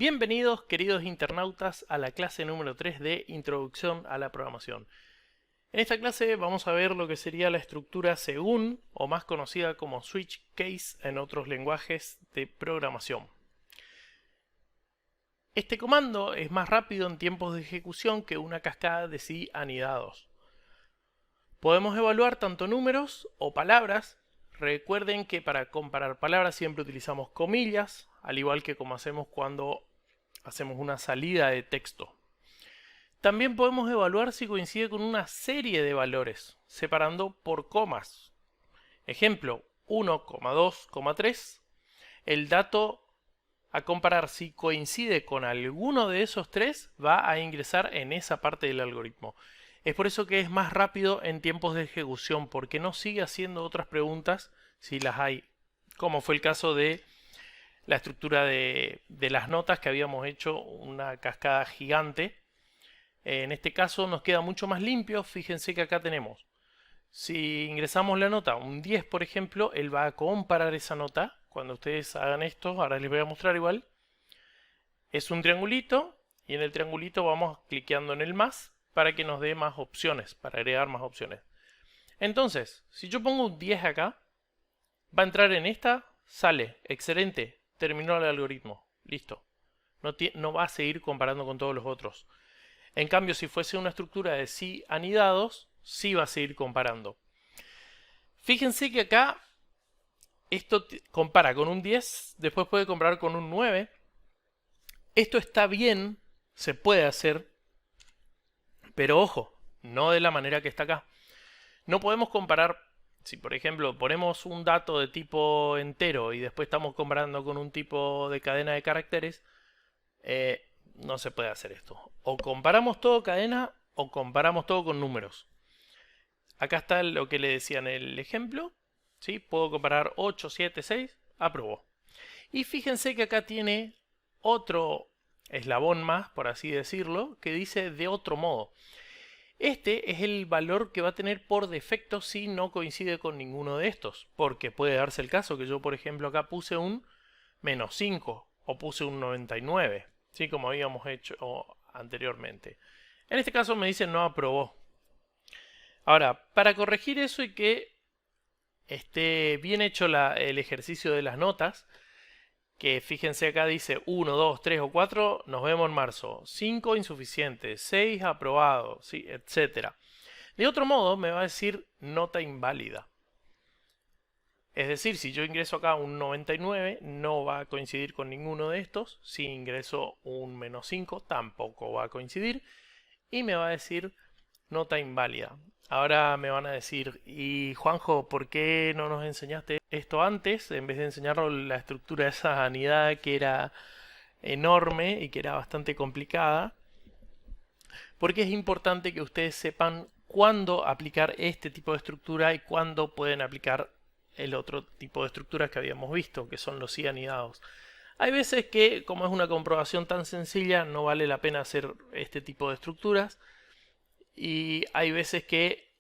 Bienvenidos, queridos internautas, a la clase número 3 de Introducción a la Programación. En esta clase vamos a ver lo que sería la estructura según, o más conocida como switch case en otros lenguajes de programación. Este comando es más rápido en tiempos de ejecución que una cascada de sí anidados. Podemos evaluar tanto números o palabras. Recuerden que para comparar palabras siempre utilizamos comillas, al igual que como hacemos cuando hacemos una salida de texto. También podemos evaluar si coincide con una serie de valores, separando por comas. Ejemplo, 1, 2, 3. El dato a comparar si coincide con alguno de esos tres va a ingresar en esa parte del algoritmo. Es por eso que es más rápido en tiempos de ejecución, porque no sigue haciendo otras preguntas si las hay, como fue el caso de la estructura de las notas que habíamos hecho una cascada gigante. En este caso nos queda mucho más limpio. Fíjense que acá tenemos, si ingresamos la nota un 10 por ejemplo, él va a comparar esa nota. Cuando ustedes hagan esto, ahora les voy a mostrar igual, es un triangulito y en el triangulito vamos cliqueando en el más para que nos dé más opciones, para agregar más opciones. Entonces, si yo pongo un 10 acá, va a entrar en esta, sale, excelente, terminó el algoritmo, listo. No va a seguir comparando con todos los otros. En cambio, si fuese una estructura de sí anidados, sí va a seguir comparando. Fíjense que acá esto compara con un 10, después puede comparar con un 9. Esto está bien, se puede hacer, pero ojo, no de la manera que está acá. No podemos comparar, si por ejemplo ponemos un dato de tipo entero y después estamos comparando con un tipo de cadena de caracteres, no se puede hacer esto. O comparamos todo cadena o comparamos todo con números. Acá está lo que le decía en el ejemplo. ¿Sí? Puedo comparar 8, 7, 6, aprobó. Y fíjense que acá tiene otro eslabón más, por así decirlo, que dice de otro modo. Este es el valor que va a tener por defecto si no coincide con ninguno de estos. Porque puede darse el caso que yo, por ejemplo, acá puse un -5 o puse un 99, ¿sí? Como habíamos hecho anteriormente. En este caso me dice no aprobó. Ahora, para corregir eso y que esté bien hecho el ejercicio de las notas, que fíjense acá dice 1, 2, 3 o 4, nos vemos en marzo. 5 insuficiente, 6 aprobado, ¿sí? Etcétera. De otro modo me va a decir nota inválida. Es decir, si yo ingreso acá un 99, no va a coincidir con ninguno de estos. Si ingreso un -5, tampoco va a coincidir. Y me va a decir nota inválida. Ahora me van a decir, y Juanjo, ¿por qué no nos enseñaste esto antes? En vez de enseñarnos la estructura de esa anidad que era enorme y que era bastante complicada. Porque es importante que ustedes sepan cuándo aplicar este tipo de estructura y cuándo pueden aplicar el otro tipo de estructuras que habíamos visto, que son los sí anidados. Hay veces que, como es una comprobación tan sencilla, no vale la pena hacer este tipo de estructuras. Y hay veces que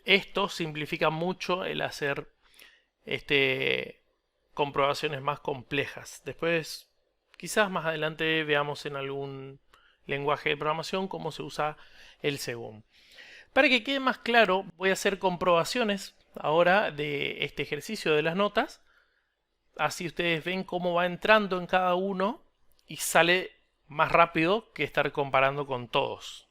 esto simplifica mucho el hacer comprobaciones más complejas. Después, quizás más adelante veamos en algún lenguaje de programación cómo se usa el según. Para que quede más claro, voy a hacer comprobaciones ahora de este ejercicio de las notas. Así ustedes ven cómo va entrando en cada uno y sale más rápido que estar comparando con todos.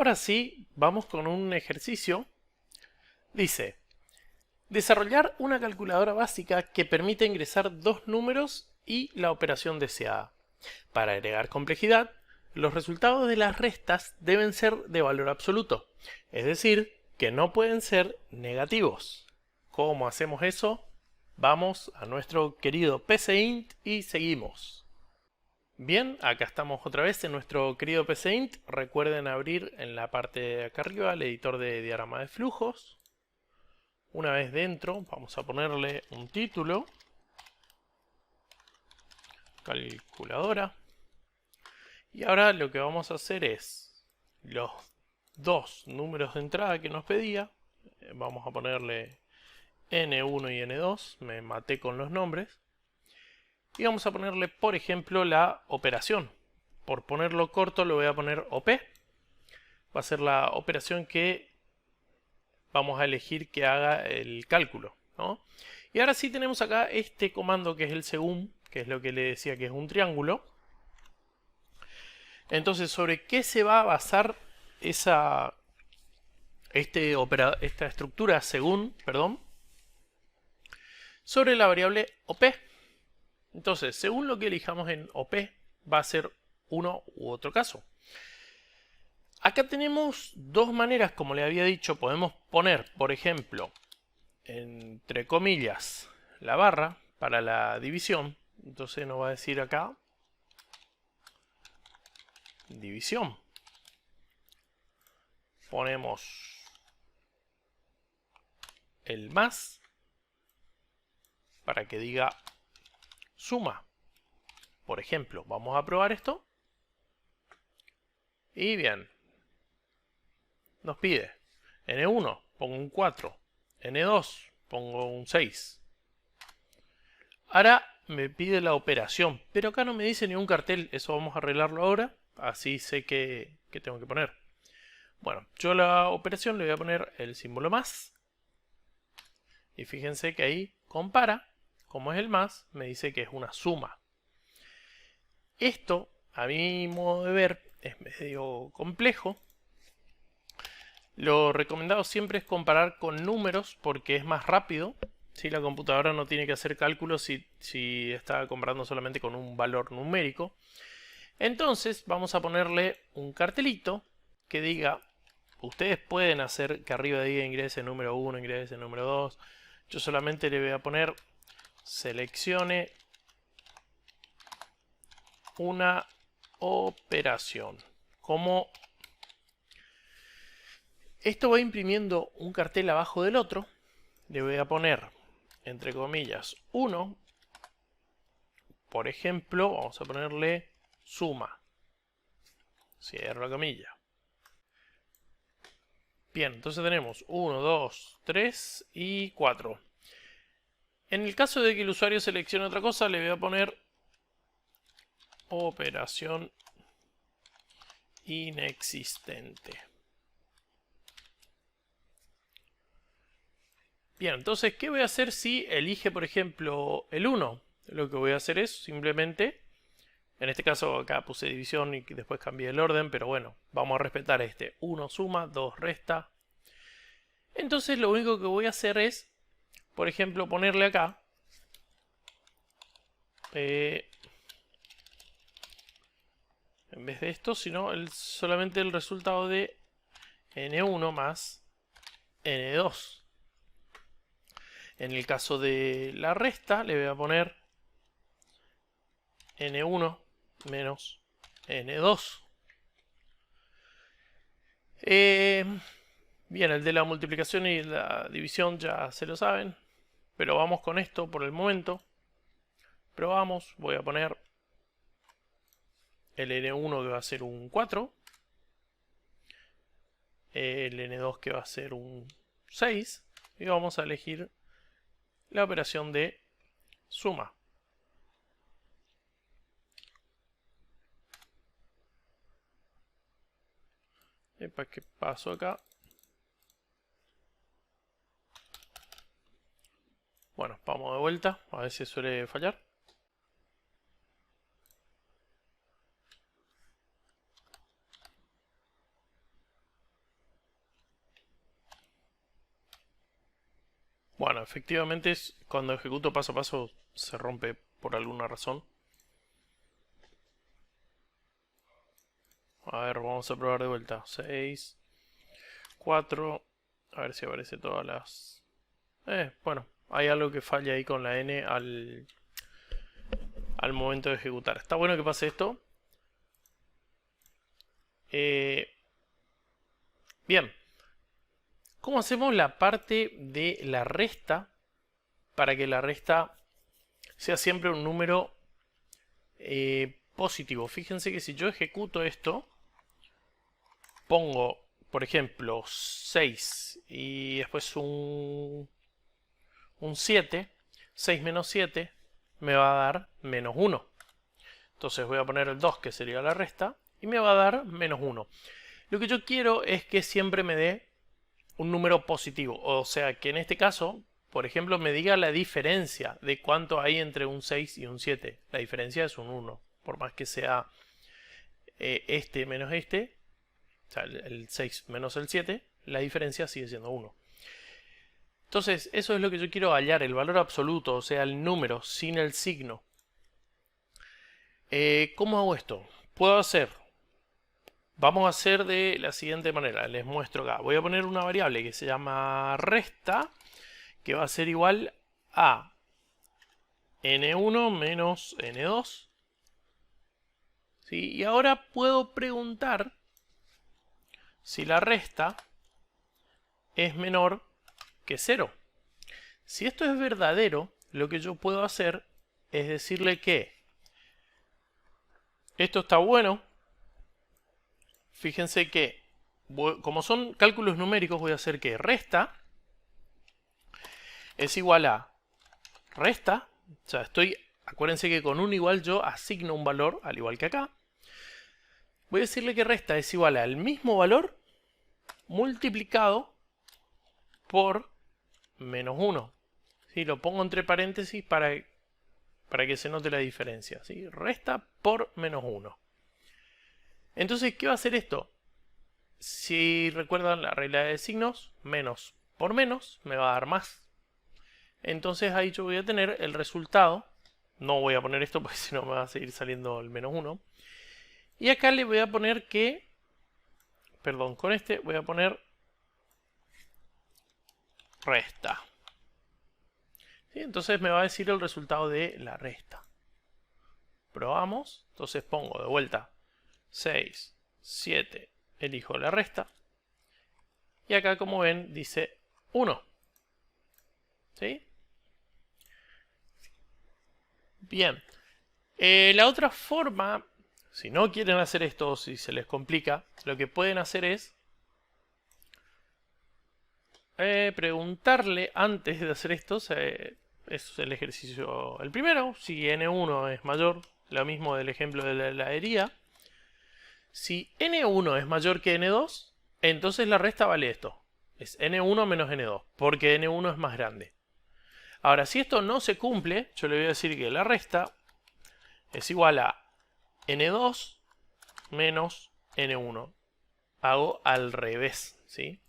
Ahora sí, vamos con un ejercicio. Dice, desarrollar una calculadora básica que permita ingresar dos números y la operación deseada. Para agregar complejidad, los resultados de las restas deben ser de valor absoluto, es decir, que no pueden ser negativos. ¿Cómo hacemos eso? Vamos a nuestro querido PCInt y seguimos. Bien, acá estamos otra vez en nuestro querido PCInt. Recuerden abrir en la parte de acá arriba el editor de diagrama de flujos. Una vez dentro, vamos a ponerle un título. Calculadora. Y ahora lo que vamos a hacer es los dos números de entrada que nos pedía. Vamos a ponerle N1 y N2. Me maté con los nombres. Y vamos a ponerle, por ejemplo, la operación. Por ponerlo corto lo voy a poner OP. Va a ser la operación que vamos a elegir que haga el cálculo, ¿no? Y ahora sí tenemos acá este comando que es el según, que es lo que le decía que es un triángulo. Entonces, ¿sobre qué se va a basar esta estructura según, sobre la variable OP. Entonces, según lo que elijamos en OP, va a ser uno u otro caso. Acá tenemos dos maneras, como le había dicho. Podemos poner, por ejemplo, entre comillas, la barra para la división. Entonces nos va a decir acá división. Ponemos el más para que diga suma. Por ejemplo, vamos a probar esto. Y bien, nos pide N1, pongo un 4. N2, pongo un 6. Ahora me pide la operación, pero acá no me dice ni un cartel. Eso vamos a arreglarlo ahora. Así sé que tengo que poner. Bueno, yo a la operación le voy a poner el símbolo más. Y fíjense que ahí compara. Como es el más, me dice que es una suma. Esto, a mi modo de ver, es medio complejo. Lo recomendado siempre es comparar con números porque es más rápido. Si la computadora no tiene que hacer cálculos si está comparando solamente con un valor numérico. Entonces vamos a ponerle un cartelito que diga, ustedes pueden hacer que arriba diga ingrese número 1, ingrese número 2. Yo solamente le voy a poner seleccione una operación. Como esto va imprimiendo un cartel abajo del otro, le voy a poner, entre comillas, 1. Por ejemplo, vamos a ponerle suma. Cierro la comilla. Bien, entonces tenemos 1, 2, 3 y 4. En el caso de que el usuario seleccione otra cosa, le voy a poner operación inexistente. Bien, entonces, ¿qué voy a hacer si elige, por ejemplo, el 1? Lo que voy a hacer es simplemente, en este caso acá puse división y después cambié el orden, pero bueno, vamos a respetar este. 1 suma, 2 resta. Entonces lo único que voy a hacer es, por ejemplo, ponerle acá en vez de esto, sino solamente el resultado de N1 más N2. En el caso de la resta, le voy a poner N1 menos N2. Bien, el de la multiplicación y la división ya se lo saben. Pero vamos con esto por el momento. Probamos, voy a poner el N1 que va a ser un 4. El N2 que va a ser un 6. Y vamos a elegir la operación de suma. Epa, ¿qué pasó acá? Bueno, vamos de vuelta, a ver si suele fallar. Bueno, efectivamente cuando ejecuto paso a paso se rompe por alguna razón. A ver, vamos a probar de vuelta. 6, 4. A ver si aparece todas las... bueno, hay algo que falla ahí con la N al momento de ejecutar. Está bueno que pase esto. Bien. ¿Cómo hacemos la parte de la resta para que la resta sea siempre un número positivo? Fíjense que si yo ejecuto esto, pongo, por ejemplo, 6 y después un 7, 6 menos 7 me va a dar menos 1. Entonces voy a poner el 2, que sería la resta, y me va a dar menos 1. Lo que yo quiero es que siempre me dé un número positivo. O sea, que en este caso, por ejemplo, me diga la diferencia de cuánto hay entre un 6 y un 7. La diferencia es un 1. Por más que sea este menos este, o sea, el 6 menos el 7, la diferencia sigue siendo 1. Entonces, eso es lo que yo quiero hallar, el valor absoluto, o sea, el número sin el signo. ¿Cómo hago esto? Puedo hacer... Vamos a hacer de la siguiente manera. Les muestro acá. Voy a poner una variable que se llama resta, que va a ser igual a n1 menos n2. ¿Sí? Y ahora puedo preguntar si la resta es menor que 0. Si esto es verdadero, lo que yo puedo hacer es decirle que esto está bueno. Fíjense que, como son cálculos numéricos, voy a hacer que resta es igual a resta. O sea, acuérdense que con un igual yo asigno un valor, al igual que acá. Voy a decirle que resta es igual al mismo valor multiplicado por menos 1. ¿Sí? Lo pongo entre paréntesis para que se note la diferencia. ¿Sí? Resta por menos 1. Entonces, ¿qué va a hacer esto? Si recuerdan la regla de signos, menos por menos me va a dar más. Entonces ahí yo voy a tener el resultado. No voy a poner esto porque si no me va a seguir saliendo el menos 1. Y acá le voy a poner que... Perdón, con este voy a poner resta. ¿Sí? Entonces me va a decir el resultado de la resta. Probamos. Entonces pongo de vuelta 6, 7, elijo la resta. Y acá, como ven, dice 1. ¿Sí? Bien. La otra forma, si no quieren hacer esto, si se les complica, lo que pueden hacer es preguntarle antes de hacer esto, es el ejercicio el primero, si n1 es mayor, lo mismo del ejemplo de la heladería. Si n1 es mayor que n2, entonces la resta vale esto. Es n1 menos n2, porque n1 es más grande. Ahora, si esto no se cumple, yo le voy a decir que la resta es igual a n2 menos n1. Hago al revés, ¿sí?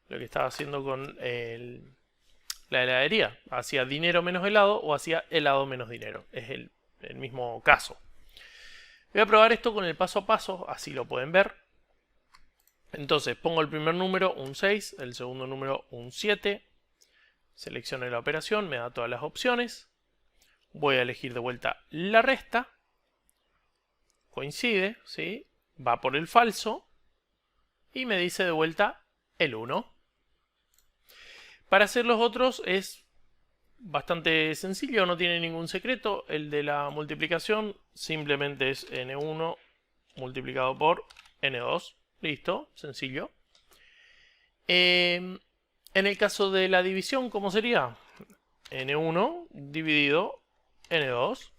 Lo que estaba haciendo con la heladería. Hacía dinero menos helado o hacía helado menos dinero. Es el mismo caso. Voy a probar esto con el paso a paso, así lo pueden ver. Entonces pongo el primer número, un 6, el segundo número, un 7. Selecciono la operación, me da todas las opciones. Voy a elegir de vuelta la resta. Coincide, ¿sí? Va por el falso. Y me dice de vuelta el 1. Para hacer los otros es bastante sencillo, no tiene ningún secreto. El de la multiplicación simplemente es n1 multiplicado por n2. Listo, sencillo. En el caso de la división, ¿cómo sería? n1 dividido n2.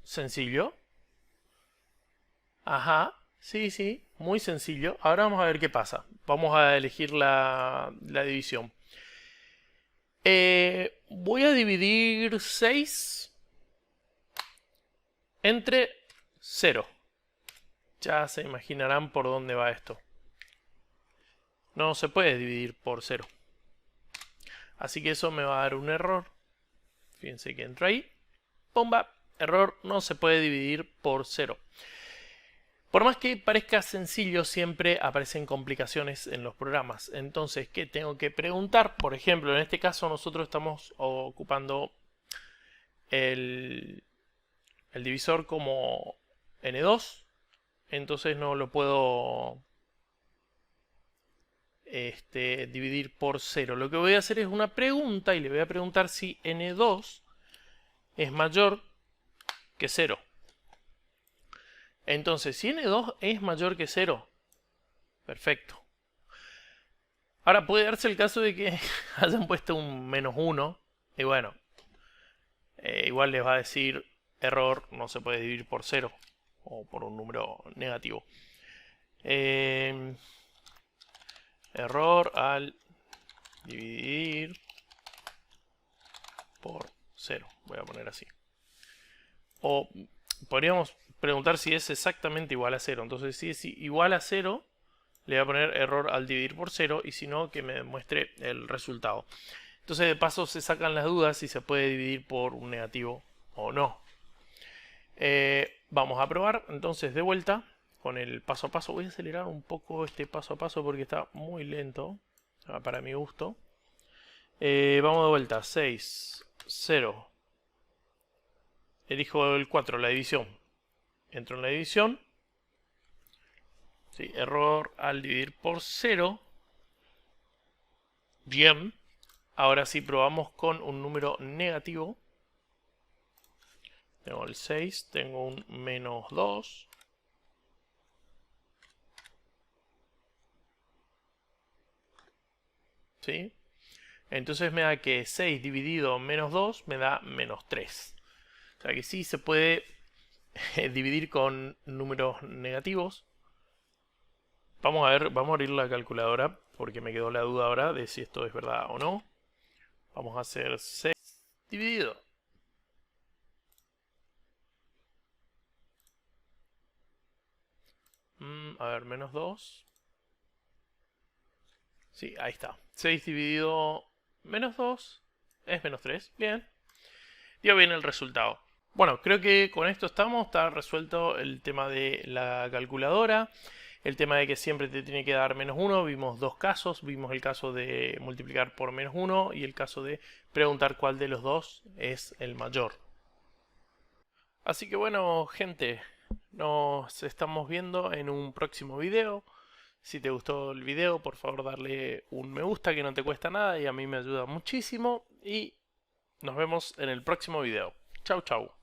Sencillo. Ajá, sí, sí, muy sencillo. Ahora vamos a ver qué pasa. Vamos a elegir la división. Voy a dividir 6 entre 0. Ya se imaginarán por dónde va esto. No se puede dividir por 0. Así que eso me va a dar un error. Fíjense que entro ahí. ¡Pumba! Error, no se puede dividir por 0. Por más que parezca sencillo, siempre aparecen complicaciones en los programas. Entonces, ¿qué tengo que preguntar? Por ejemplo, en este caso nosotros estamos ocupando el divisor como n2. Entonces no lo puedo dividir por 0. Lo que voy a hacer es una pregunta y le voy a preguntar si n2 es mayor que 0. Entonces, si n2 es mayor que 0, perfecto. Ahora puede darse el caso de que hayan puesto un -1 y bueno, igual les va a decir error, no se puede dividir por 0 o por un número negativo. Error al dividir por 0. Voy a poner así. O podríamos preguntar si es exactamente igual a 0. Entonces, si es igual a 0, le voy a poner error al dividir por 0. Y si no, que me muestre el resultado. Entonces, de paso, se sacan las dudas si se puede dividir por un negativo o no. Vamos a probar entonces de vuelta con el paso a paso. Voy a acelerar un poco este paso a paso porque está muy lento para mi gusto. Vamos de vuelta. 6, 0. Elijo el 4, la división. Entro en la división. Sí, error al dividir por 0. Bien. Ahora sí probamos con un número negativo. Tengo el 6, tengo un -2. ¿Sí? Entonces me da que 6 dividido -2 me da -3. O sea que sí se puede dividir con números negativos. Vamos a ver, vamos a abrir la calculadora porque me quedó la duda ahora de si esto es verdad o no. Vamos a hacer 6 dividido. A ver, -2. Sí, ahí está. 6 dividido -2 es -3. Bien. Dio bien el resultado. Bueno, creo que con esto está resuelto el tema de la calculadora, el tema de que siempre te tiene que dar -1, vimos dos casos, vimos el caso de multiplicar por -1 y el caso de preguntar cuál de los dos es el mayor. Así que bueno, gente, nos estamos viendo en un próximo video. Si te gustó el video, por favor darle un me gusta que no te cuesta nada y a mí me ayuda muchísimo. Y nos vemos en el próximo video. Chau, chau.